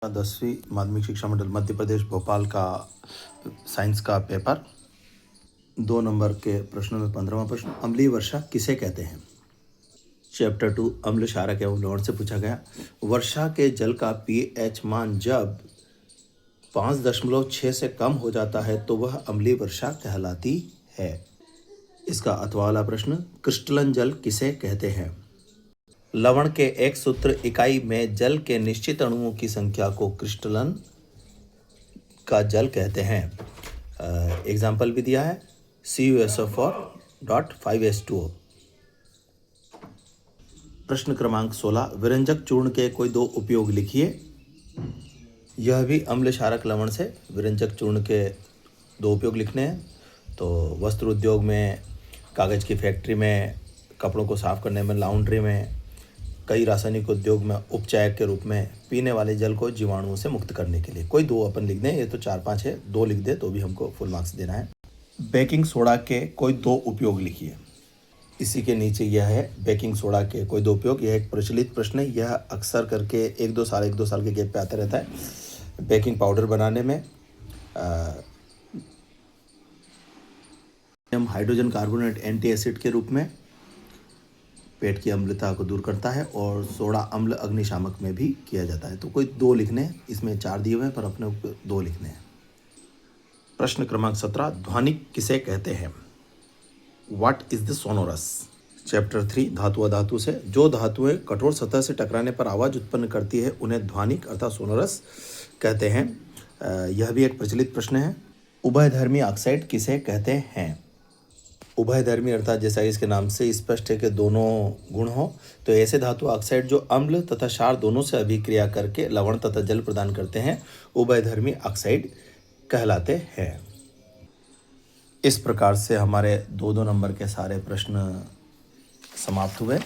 10वीं माध्यमिक शिक्षा मंडल मध्य प्रदेश भोपाल का साइंस का पेपर 2 नंबर के प्रश्नों में 15वां प्रश्न, अम्लीय वर्षा किसे कहते हैं। चैप्टर 2 अम्ल क्षारक एवं लवण से पूछा गया। वर्षा के जल का pH मान जब 5.6 से कम हो जाता है तो वह अम्लीय वर्षा कहलाती है। इसका अथवा वाला प्रश्न, क्रिस्टलन जल किसे कहते हैं। लवण के एक सूत्र इकाई में जल के निश्चित अणुओं की संख्या को क्रिस्टलन का जल कहते हैं। एग्जाम्पल भी दिया है, CuSO4.5H2O। प्रश्न क्रमांक 16, विरंजक चूर्ण के कोई 2 उपयोग लिखिए। यह भी अम्ल क्षारक लवण से विरंजक चूर्ण के 2 उपयोग लिखने हैं। तो वस्त्र उद्योग में, कागज़ की फैक्ट्री में, कपड़ों को साफ करने में, लाउंड्री में, कई रासायनिक उद्योग में उपचायक के रूप में पीने वाले जल को जीवाणुओं से मुक्त करने के लिए। कोई 2 अपन लिख दें, ये तो 4-5 है, 2 लिख दे तो भी हमको फुल मार्क्स देना है। बेकिंग सोडा के कोई 2 उपयोग लिखिए। इसी के नीचे यह है, बेकिंग सोडा के कोई 2 उपयोग। यह एक प्रचलित प्रश्न है, यह अक्सर करके 1-2 साल के गैप पे आता रहता है। बेकिंग पाउडर बनाने में हाइड्रोजन कार्बोनेट एंटी एसिड के रूप में पेट की अम्लता को दूर करता है, और सोडा अम्ल अग्निशामक में भी किया जाता है। तो कोई 2 लिखने हैं, इसमें 4 दिए हुए हैं पर अपने 2 लिखने हैं। प्रश्न क्रमांक 17, ध्वनिक किसे कहते हैं। What is the sonorous. Chapter 3 धातु अधातु से, जो धातुएं कठोर सतह से टकराने पर आवाज उत्पन्न करती है उन्हें ध्वनिक अर्थात सोनोरस कहते हैं। यह भी एक प्रचलित प्रश्न है। उभयधर्मी ऑक्साइड किसे कहते हैं। उभयधर्मी अर्थात जैसा इसके नाम से स्पष्ट है कि दोनों गुण हो, तो ऐसे धातु ऑक्साइड जो अम्ल तथा क्षार दोनों से अभिक्रिया करके लवण तथा जल प्रदान करते हैं उभयधर्मी ऑक्साइड कहलाते हैं। इस प्रकार से हमारे 2-2 नंबर के सारे प्रश्न समाप्त हुए।